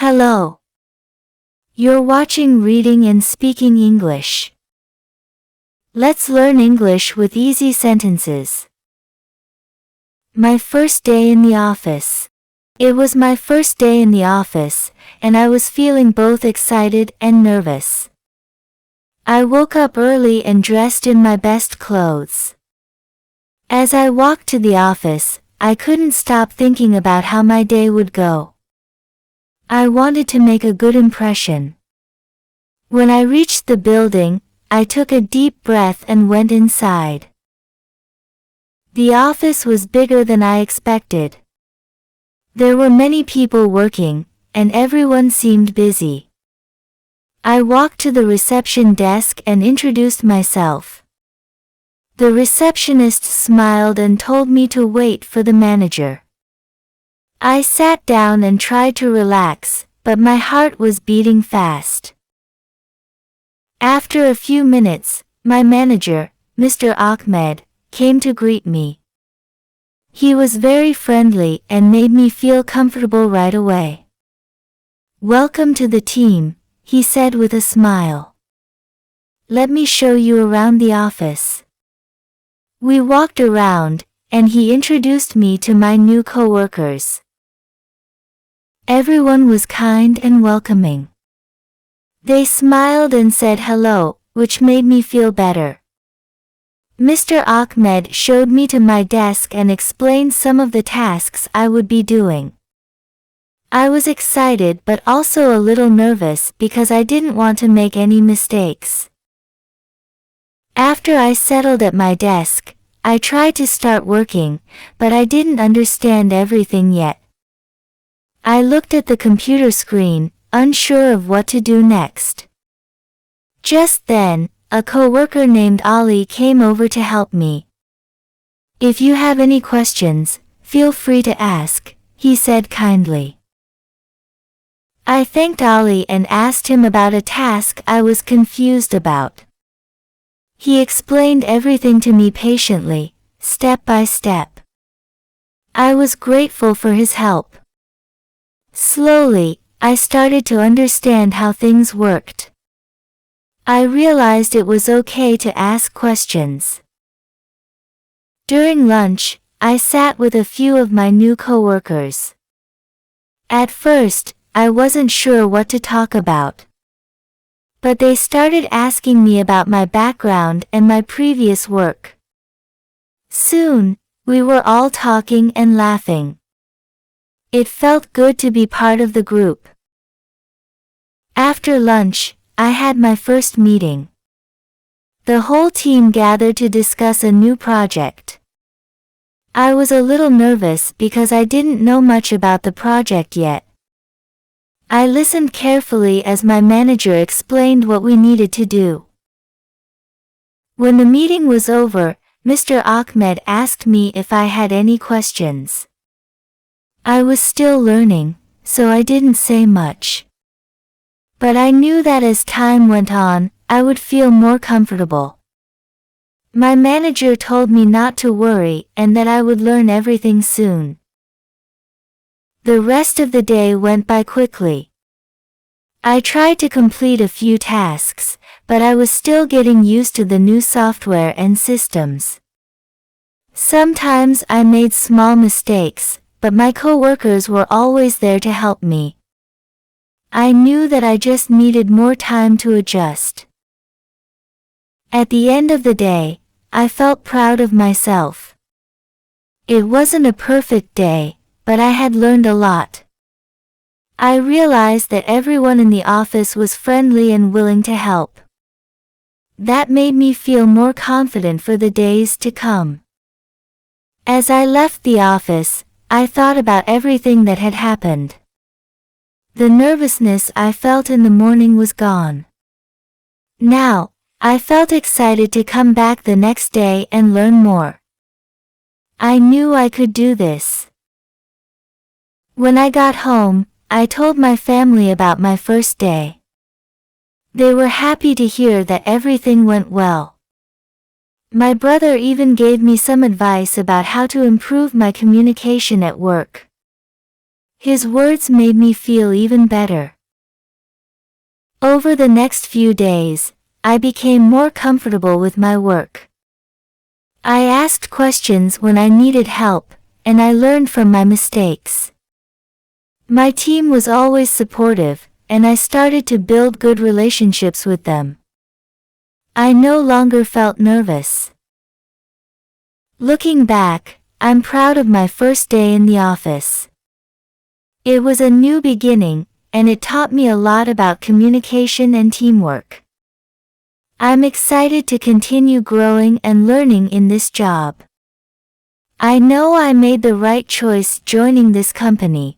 Hello. You're watching Reading and Speaking English. Let's learn English with easy sentences. My first day in the office. It was my first day in the office, and I was feeling both excited and nervous. I woke up early and dressed in my best clothes. As I walked to the office, I couldn't stop thinking about how my day would go. I wanted to make a good impression. When I reached the building, I took a deep breath and went inside. The office was bigger than I expected. There were many people working, and everyone seemed busy. I walked to the reception desk and introduced myself. The receptionist smiled and told me to wait for the manager. I sat down and tried to relax, but my heart was beating fast. After a few minutes, my manager, Mr. Ahmed, came to greet me. He was very friendly and made me feel comfortable right away. "Welcome to the team," he said with a smile. "Let me show you around the office." We walked around, and he introduced me to my new coworkers. Everyone was kind and welcoming. They smiled and said hello, which made me feel better. Mr. Ahmed showed me to my desk and explained some of the tasks I would be doing. I was excited but also a little nervous because I didn't want to make any mistakes. After I settled at my desk, I tried to start working, but I didn't understand everything yet. I looked at the computer screen, unsure of what to do next. Just then, a coworker named Ali came over to help me. "If you have any questions, feel free to ask," he said kindly. I thanked Ali and asked him about a task I was confused about. He explained everything to me patiently, step by step. I was grateful for his help. Slowly, I started to understand how things worked. I realized it was okay to ask questions. During lunch, I sat with a few of my new coworkers. At first, I wasn't sure what to talk about. But they started asking me about my background and my previous work. Soon, we were all talking and laughing. It felt good to be part of the group. After lunch, I had my first meeting. The whole team gathered to discuss a new project. I was a little nervous because I didn't know much about the project yet. I listened carefully as my manager explained what we needed to do. When the meeting was over, Mr. Ahmed asked me if I had any questions. I was still learning, so I didn't say much. But I knew that as time went on, I would feel more comfortable. My manager told me not to worry and that I would learn everything soon. The rest of the day went by quickly. I tried to complete a few tasks, but I was still getting used to the new software and systems. Sometimes I made small mistakes, but my coworkers were always there to help me. I knew that I just needed more time to adjust. At the end of the day, I felt proud of myself. It wasn't a perfect day, but I had learned a lot. I realized that everyone in the office was friendly and willing to help. That made me feel more confident for the days to come. As I left the office, I thought about everything that had happened. The nervousness I felt in the morning was gone. Now, I felt excited to come back the next day and learn more. I knew I could do this. When I got home, I told my family about my first day. They were happy to hear that everything went well. My brother even gave me some advice about how to improve my communication at work. His words made me feel even better. Over the next few days, I became more comfortable with my work. I asked questions when I needed help, and I learned from my mistakes. My team was always supportive, and I started to build good relationships with them. I no longer felt nervous. Looking back, I'm proud of my first day in the office. It was a new beginning, and it taught me a lot about communication and teamwork. I'm excited to continue growing and learning in this job. I know I made the right choice joining this company.